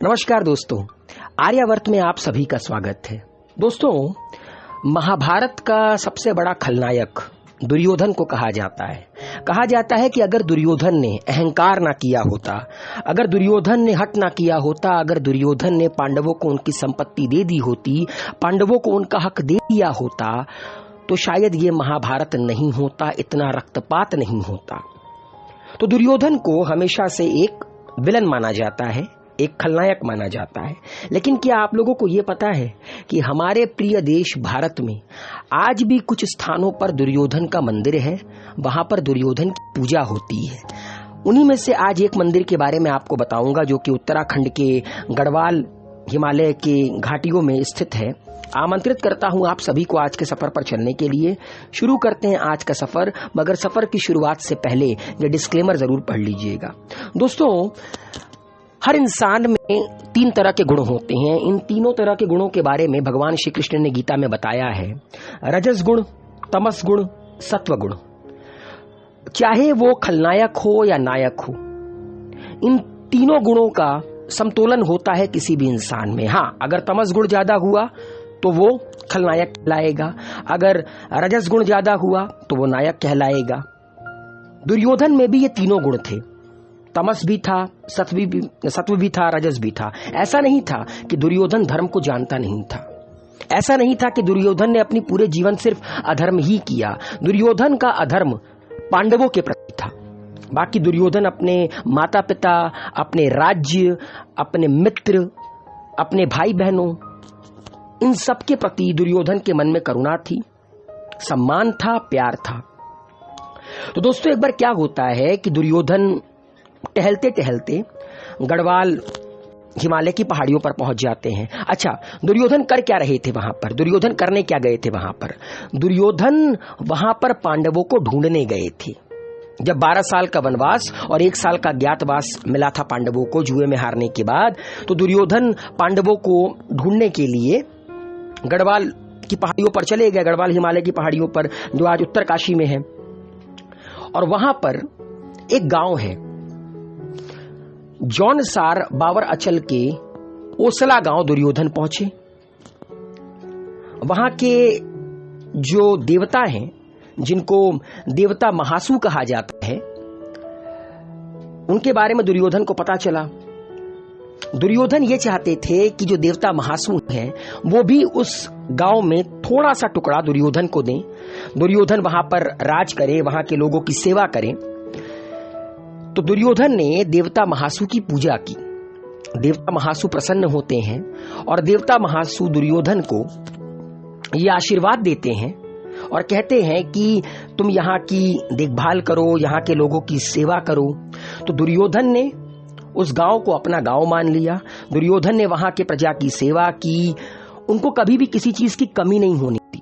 नमस्कार दोस्तों, आर्यावर्त में आप सभी का स्वागत है। दोस्तों, महाभारत का सबसे बड़ा खलनायक दुर्योधन को कहा जाता है कि अगर दुर्योधन ने अहंकार ना किया होता, अगर दुर्योधन ने हट ना किया होता, अगर दुर्योधन ने पांडवों को उनकी संपत्ति दे दी होती, पांडवों को उनका हक दे दिया होता, तो शायद ये महाभारत नहीं होता, इतना रक्तपात नहीं होता। तो दुर्योधन को हमेशा से एक विलन माना जाता है, एक खलनायक माना जाता है। लेकिन क्या आप लोगों को यह पता है कि हमारे प्रिय देश भारत में आज भी कुछ स्थानों पर दुर्योधन का मंदिर है, वहां पर दुर्योधन की पूजा होती है। उन्हीं में से आज एक मंदिर के बारे में आपको बताऊंगा, जो कि उत्तराखंड के गढ़वाल हिमालय के घाटियों में स्थित है। आमंत्रित करता हूं आप सभी को आज के सफर पर चलने के लिए। शुरू करते हैं आज का सफर, मगर सफर की शुरुआत से पहले ये डिस्क्लेमर जरूर पढ़ लीजिएगा। दोस्तों, हर इंसान में 3 तरह के गुण होते हैं। इन तीनों तरह के गुणों के बारे में भगवान श्री कृष्ण ने गीता में बताया है। रजस गुण, तमस गुण, सत्व गुण। चाहे वो खलनायक हो या नायक हो, इन तीनों गुणों का समतोलन होता है किसी भी इंसान में। हाँ, अगर तमस गुण ज्यादा हुआ तो वो खलनायक कहलाएगा, अगर रजस गुण ज्यादा हुआ तो वो नायक कहलाएगा। दुर्योधन में भी ये तीनों गुण थे, तमस भी था, सत्व भी था, रजस भी था। ऐसा नहीं था कि दुर्योधन धर्म को जानता नहीं था, ऐसा नहीं था कि दुर्योधन ने अपनी पूरे जीवन सिर्फ अधर्म ही किया। दुर्योधन का अधर्म पांडवों के प्रति था। बाकी दुर्योधन अपने माता पिता, अपने राज्य, अपने मित्र, अपने भाई बहनों, इन सब के प्रति दुर्योधन के मन में करुणा थी, सम्मान था, प्यार था। तो दोस्तों, एक बार क्या होता है कि दुर्योधन टहलते टहलते गढ़वाल हिमालय की पहाड़ियों पर पहुंच जाते हैं। अच्छा, दुर्योधन कर क्या रहे थे वहां पर? दुर्योधन करने क्या गए थे वहां पर? दुर्योधन वहां पर पांडवों को ढूंढने गए थे। जब 12 साल का वनवास और 1 साल का ज्ञातवास मिला था पांडवों को जुए में हारने के बाद, तो दुर्योधन पांडवों को ढूंढने के लिए गढ़वाल की पहाड़ियों पर चले गए, गढ़वाल हिमालय की पहाड़ियों पर, जो आज उत्तरकाशी में है। और वहां पर एक गांव है, जौनसार बावर अचल के ओसला गांव दुर्योधन पहुंचे। वहां के जो देवता हैं, जिनको देवता महासु कहा जाता है, उनके बारे में दुर्योधन को पता चला। दुर्योधन ये चाहते थे कि जो देवता महासु हैं वो भी उस गांव में थोड़ा सा टुकड़ा दुर्योधन को दें, दुर्योधन वहां पर राज करे, वहां के लोगों की सेवा करें। तो दुर्योधन ने देवता महासु की पूजा की। देवता महासु प्रसन्न होते हैं और देवता महासु दुर्योधन को ये आशीर्वाद देते हैं और कहते हैं कि तुम यहाँ की देखभाल करो, यहाँ के लोगों की सेवा करो। तो दुर्योधन ने उस गांव को अपना गांव मान लिया। दुर्योधन ने वहां के प्रजा की सेवा की, उनको कभी भी किसी चीज की कमी नहीं होनी थी।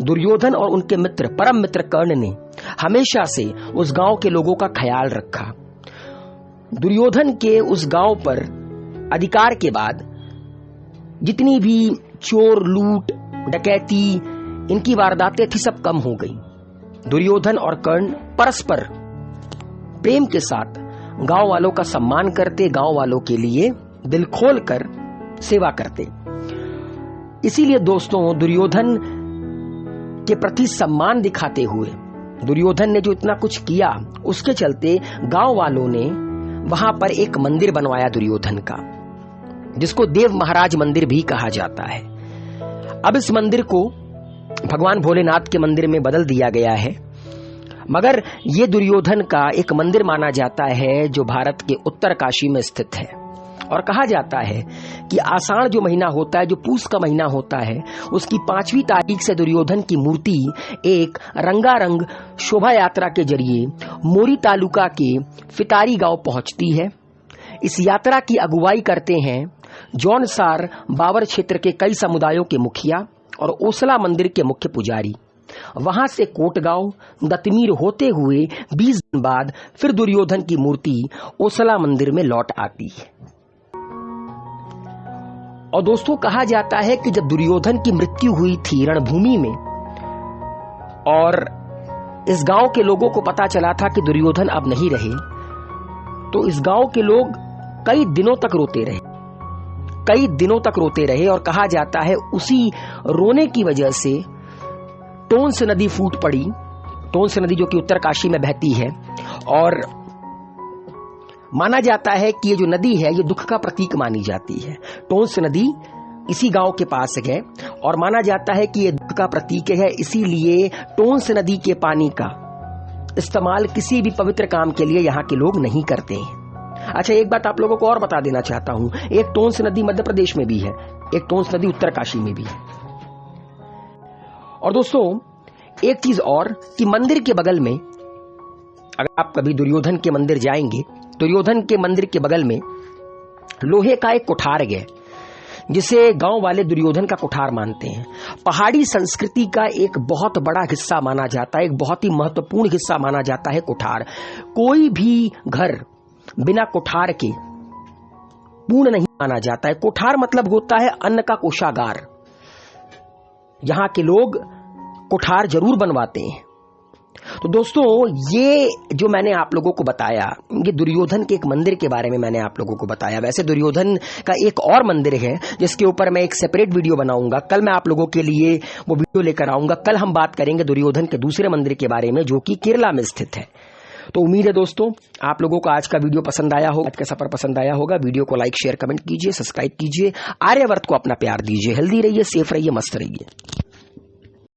दुर्योधन और उनके मित्र, परम मित्र कर्ण ने हमेशा से उस गांव के लोगों का ख्याल रखा। दुर्योधन के उस गांव पर अधिकार के बाद जितनी भी चोर, लूट, डकैती, इनकी वारदातें थी, सब कम हो गई। दुर्योधन और कर्ण परस्पर प्रेम के साथ गांव वालों का सम्मान करते, गांव वालों के लिए दिल खोल कर सेवा करते। इसीलिए दोस्तों, दुर्योधन के प्रति सम्मान दिखाते हुए, दुर्योधन ने जो इतना कुछ किया, उसके चलते गांव वालों ने वहां पर एक मंदिर बनवाया दुर्योधन का, जिसको देव महाराज मंदिर भी कहा जाता है। अब इस मंदिर को भगवान भोलेनाथ के मंदिर में बदल दिया गया है, मगर ये दुर्योधन का एक मंदिर माना जाता है जो भारत के उत्तरकाशी में स्थित है। और कहा जाता है कि आषाढ़ जो महीना होता है, जो पूस का महीना होता है, उसकी 5वीं तारीख से दुर्योधन की मूर्ति एक रंगारंग शोभा यात्रा के जरिए मोरी तालुका के फितारी गांव पहुंचती है। इस यात्रा की अगुवाई करते हैं जौनसार बावर क्षेत्र के कई समुदायों के मुखिया और ओसला मंदिर के मुख्य पुजारी। वहां से कोटगांव, दत्तमीर होते हुए 20 दिन बाद फिर दुर्योधन की मूर्ति ओसला मंदिर में लौट आती है। और दोस्तों, कहा जाता है कि जब दुर्योधन की मृत्यु हुई थी रणभूमि में, और इस गांव के लोगों को पता चला था कि दुर्योधन अब नहीं रहे, तो इस गांव के लोग कई दिनों तक रोते रहे। कई दिनों तक रोते रहे और कहा जाता है उसी रोने की वजह से टोंस नदी फूट पड़ी। टोंस नदी जो कि उत्तरकाशी में बहती है, और माना जाता है कि ये जो नदी है ये दुख का प्रतीक मानी जाती है। टोंस नदी इसी गांव के पास है और माना जाता है कि ये दुख का प्रतीक है, इसीलिए टोंस नदी के पानी का इस्तेमाल किसी भी पवित्र काम के लिए यहाँ के लोग नहीं करते हैं। अच्छा, एक बात आप लोगों को और बता देना चाहता हूं, एक टोंस नदी मध्य प्रदेश में भी है, एक टोंस नदी उत्तरकाशी में भी है। और दोस्तों एक चीज और कि मंदिर के बगल में, अगर आप कभी दुर्योधन के मंदिर जाएंगे, दुर्योधन के मंदिर के बगल में लोहे का एक कुठार है जिसे गांव वाले दुर्योधन का कुठार मानते हैं। पहाड़ी संस्कृति का एक बहुत बड़ा हिस्सा माना जाता है, एक बहुत ही महत्वपूर्ण हिस्सा माना जाता है कुठार। कोई भी घर बिना कुठार के पूर्ण नहीं माना जाता है। कुठार मतलब होता है अन्न का कोषागार। यहां के लोग कुठार जरूर बनवाते हैं। तो दोस्तों ये जो मैंने आप लोगों को बताया, ये दुर्योधन के एक मंदिर के बारे में मैंने आप लोगों को बताया। वैसे दुर्योधन का एक और मंदिर है जिसके ऊपर मैं एक सेपरेट वीडियो बनाऊंगा। कल मैं आप लोगों के लिए वो वीडियो लेकर आऊंगा। कल हम बात करेंगे दुर्योधन के दूसरे मंदिर के बारे में जो कि केरला में स्थित है। तो उम्मीद है दोस्तों आप लोगों को आज का वीडियो पसंद आया होगा, आज का सफर पसंद आया होगा। वीडियो को लाइक शेयर कमेंट कीजिए, सब्सक्राइब कीजिए, आर्यवर्त को अपना प्यार दीजिए। हेल्दी रहिए, सेफ रहिए, मस्त रहिए।